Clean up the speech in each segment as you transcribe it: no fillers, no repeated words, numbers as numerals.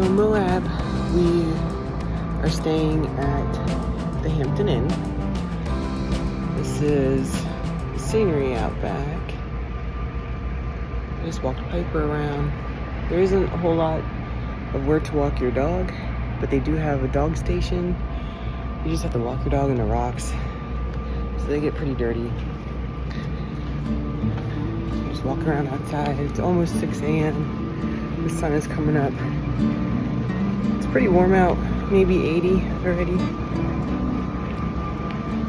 So in Moab, we are staying at the Hampton Inn. This is the scenery out back. I just walked Piper around. There isn't a whole lot of where to walk your dog, but they do have a dog station. You just have to walk your dog in the rocks, so they get pretty dirty. Just walk around outside. It's almost 6 a.m. The sun is coming up. It's pretty warm out, maybe 80 already.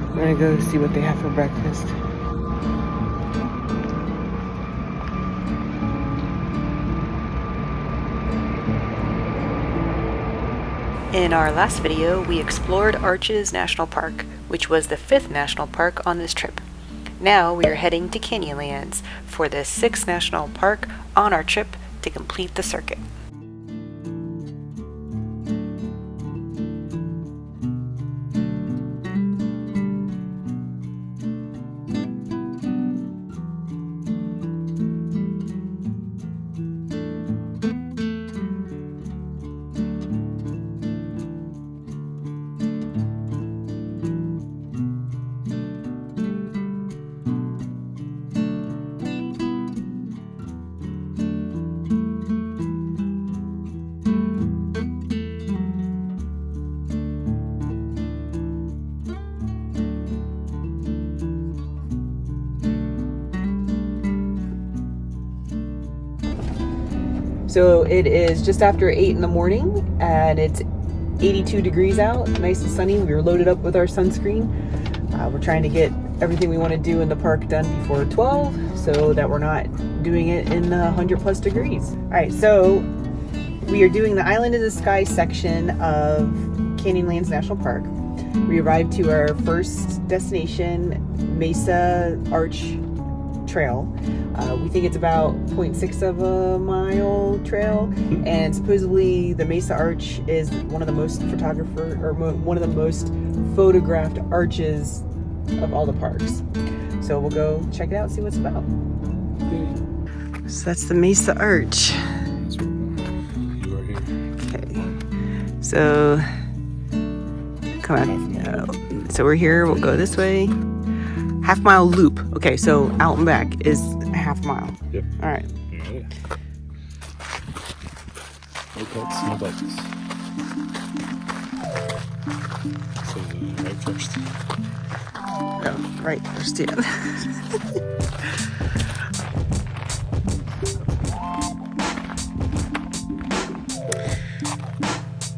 I'm gonna go see what they have for breakfast. In our last video, we explored Arches National Park, which was the 5th national park on this trip. Now we are heading to Canyonlands for the 6th national park on our trip to complete the circuit. So it is just after 8 in the morning and it's 82 degrees out, nice and sunny. We were loaded up with our sunscreen. We're trying to get everything we want to do in the park done before 12 so that we're not doing it in 100 plus degrees. All right, so we are doing the Island in the Sky section of Canyonlands National Park. We arrived to our first destination, Mesa Arch Trail. We think it's about 0.6 of a mile trail, and supposedly the Mesa Arch is one of the most photographed arches of all the parks. So we'll go check it out, see what it's about. So that's the Mesa Arch. You are here. Okay. So come on. So we're here. We'll go this way. Half-mile loop. Okay, so out and back is a half mile. Yep. All right. No cuts, no bugs. So right first. Oh, right first, yeah.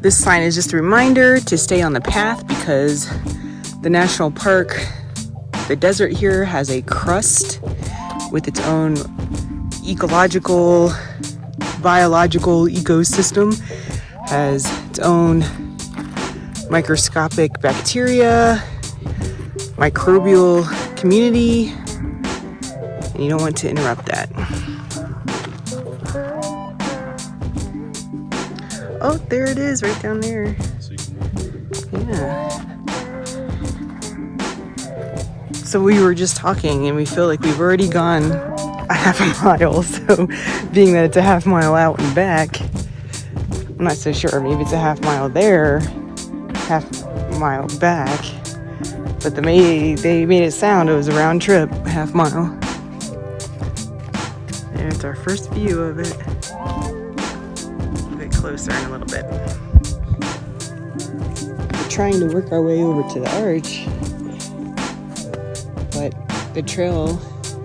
This sign is just a reminder to stay on the path because the national park, the desert here, has a crust with its own ecological, biological ecosystem, has its own microscopic bacteria, microbial community, and you don't want to interrupt that. Oh, there it is, right down there. Yeah. So we were just talking and we feel like we've already gone a half a mile. So being that it's a half mile out and back, I'm not so sure. Maybe it's a half mile there, half mile back. But they made it sound it was a round trip, half mile. There's our first view of it. A bit closer in a little bit. We're trying to work our way over to the arch, but the trail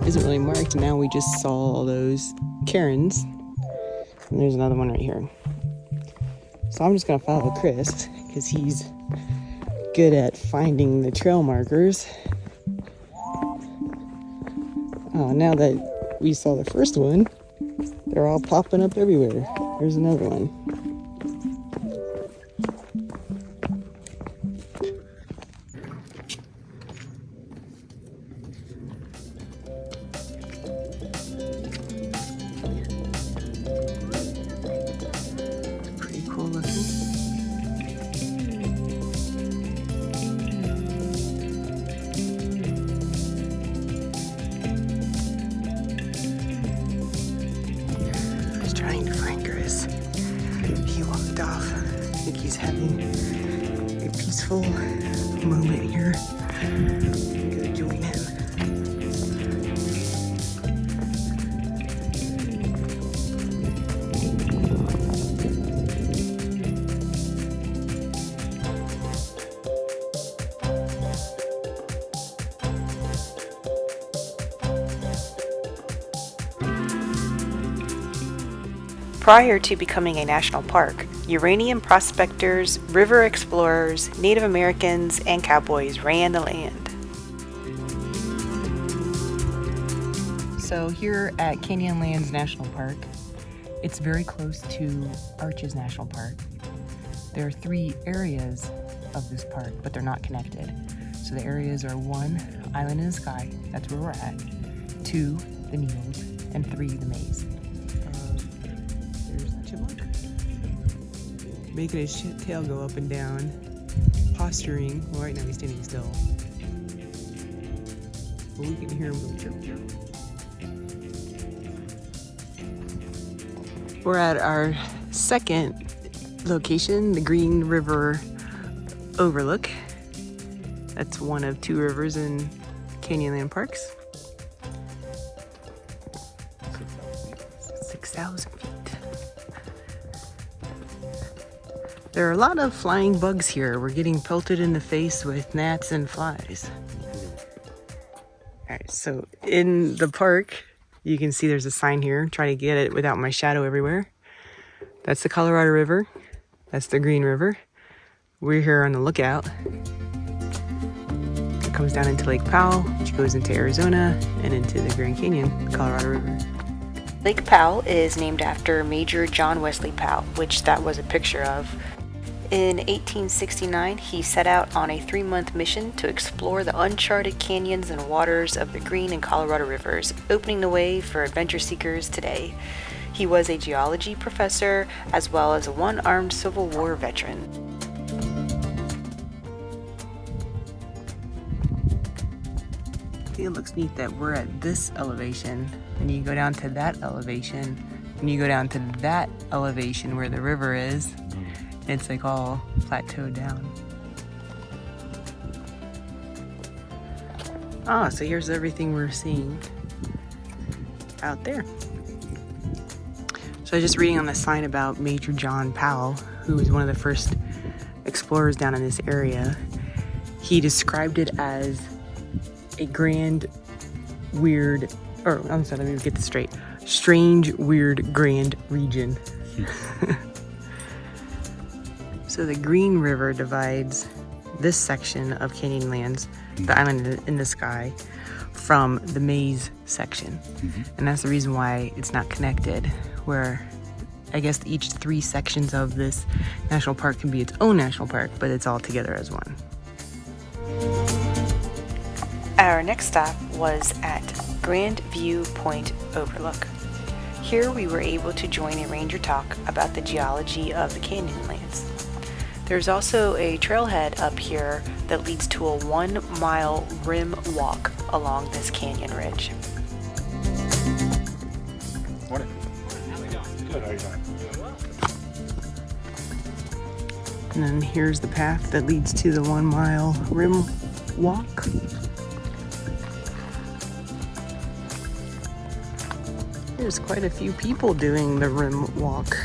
isn't really marked. Now we just saw all those cairns, and there's another one right here. So I'm just gonna follow Chris because he's good at finding the trail markers. Oh, now that we saw the first one, they're all popping up everywhere. There's another one. Pretty cool looking. he walked off. I think he's having a peaceful moment here. I'm gonna join him. Prior to becoming a national park, uranium prospectors, river explorers, Native Americans, and cowboys ran the land. So here at Canyonlands National Park, it's very close to Arches National Park. There are 3 areas of this park, but they're not connected. So the areas are 1, Island in the Sky, that's where we're at, 2, the Needles, and 3, the Maze. There's Chipmunk, making his tail go up and down, posturing. Well, right now he's standing still, but we can hear him go chirp chirp. We're at our second location, the Green River Overlook. That's one of 2 rivers in Canyonland Parks. 6,000 feet. There are a lot of flying bugs here. We're getting pelted in the face with gnats and flies. Alright, so in the park, you can see there's a sign here. Try to get it without my shadow everywhere. That's the Colorado River. That's the Green River. We're here on the lookout. It comes down into Lake Powell, which goes into Arizona and into the Grand Canyon, Colorado River. Lake Powell is named after Major John Wesley Powell, which that was a picture of. In 1869, he set out on a 3-month mission to explore the uncharted canyons and waters of the Green and Colorado rivers, opening the way for adventure seekers today. He was a geology professor as well as a one-armed Civil War veteran. It looks neat that we're at this elevation, and you go down to that elevation, and you go down to that elevation where the river is. It's like all plateaued down. Ah, so here's everything we're seeing out there. So I was just reading on the sign about Major John Powell, who was one of the first explorers down in this area. He described it as a grand, weird, or I'm sorry, let me get this straight. Strange, weird, grand region. So the Green River divides this section of Canyonlands, the Island in the Sky, from the Maze section. And that's the reason why it's not connected, where I guess each 3 sections of this national park can be its own national park, but it's all together as one. Our next stop was at Grand View Point Overlook. Here we were able to join a ranger talk about the geology of the Canyonlands. There's also a trailhead up here that leads to a 1-mile rim walk along this canyon ridge. Morning. Good, how are you doing? And then here's the path that leads to the 1-mile rim walk. There's quite a few people doing the rim walk.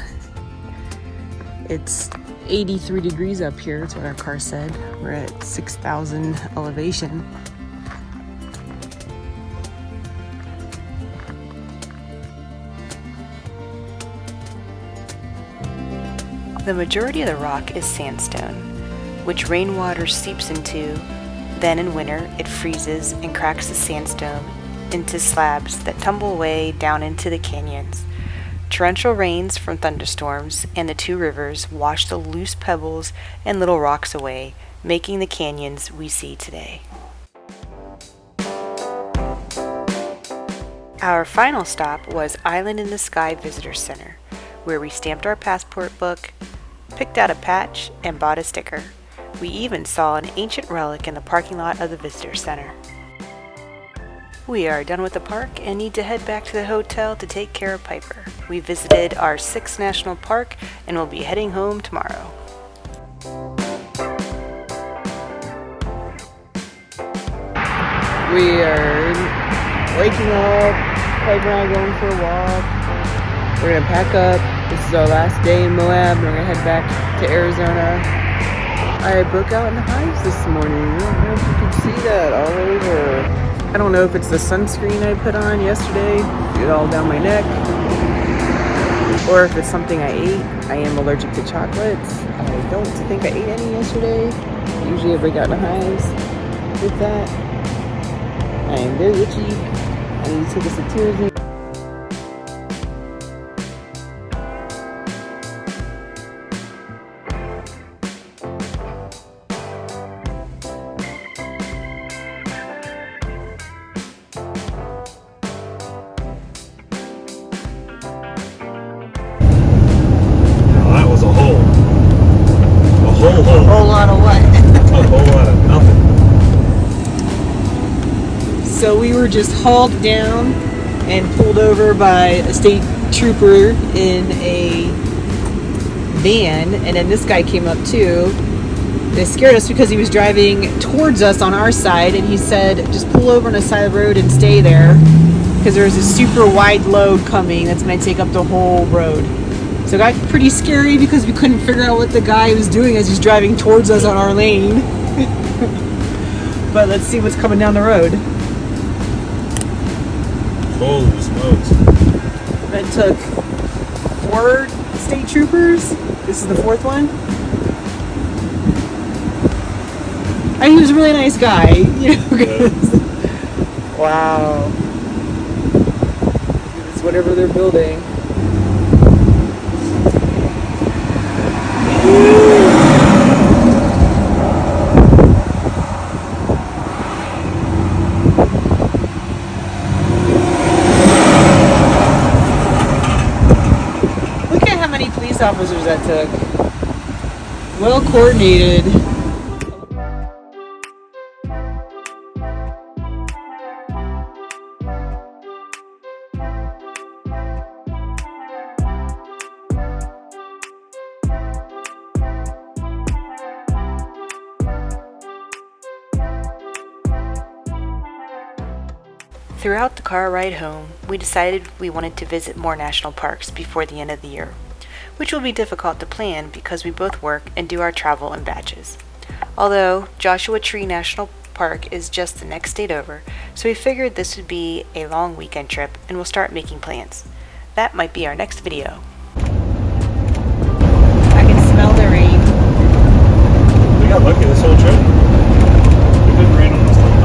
It's 83 degrees up here, that's what our car said. We're at 6,000 elevation. The majority of the rock is sandstone, which rainwater seeps into. Then in winter, it freezes and cracks the sandstone into slabs that tumble away down into the canyons. Torrential rains from thunderstorms and the 2 rivers wash the loose pebbles and little rocks away, making the canyons we see today. Our final stop was Island in the Sky Visitor Center, where we stamped our passport book, picked out a patch, and bought a sticker. We even saw an ancient relic in the parking lot of the visitor center. We are done with the park and need to head back to the hotel to take care of Piper. We visited our 6th national park and will be heading home tomorrow. We are waking up, Piper and I going for a walk. We're gonna pack up. This is our last day in Moab and we're gonna head back to Arizona. I broke out in hives this morning. I don't know if you can see that all over. I don't know if it's the sunscreen I put on yesterday, it all down my neck, or if it's something I ate. I am allergic to chocolates. I don't think I ate any yesterday. Usually I break out in hives with that. I am very itchy. I need to take a Cetirizine. A whole lot of what? A whole lot of nothing. So we were just hauled down and pulled over by a state trooper in a van, and then this guy came up too. They scared us because he was driving towards us on our side, and he said, just pull over on the side of the road and stay there because there's a super wide load coming that's going to take up the whole road. So it got pretty scary because we couldn't figure out what the guy was doing as he's driving towards us on our lane. But let's see what's coming down the road. Holy smokes. It took 4 state troopers. This is the 4th one. He was a really nice guy, you know. Yeah. Wow. It's whatever they're building. Look at how many police officers that took. Well coordinated. Throughout the car ride home, we decided we wanted to visit more national parks before the end of the year, which will be difficult to plan because we both work and do our travel in batches. Although Joshua Tree National Park is just the next state over, so we figured this would be a long weekend trip and we'll start making plans. That might be our next video. I can smell the rain. We got lucky this whole trip. It didn't rain on us like that.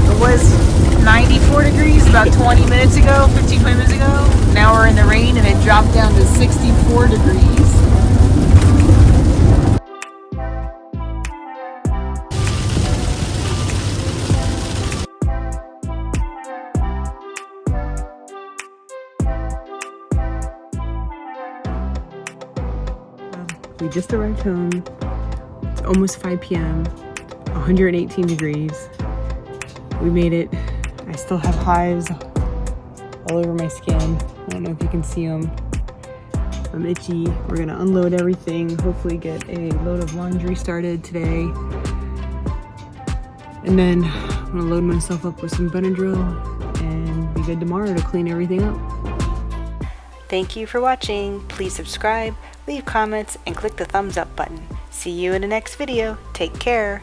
It was 94 degrees about 20 minutes ago, 15, 20 minutes ago. Now we're in the rain and it dropped down to 64 degrees. We just arrived home. It's almost 5 p.m. 118 degrees. We made it. I still have hives all over my skin. I don't know if you can see them. I'm itchy. We're gonna unload everything. Hopefully get a load of laundry started today. And then I'm gonna load myself up with some Benadryl and be good tomorrow to clean everything up. Thank you for watching. Please subscribe, leave comments, and click the thumbs up button. See you in the next video. Take care.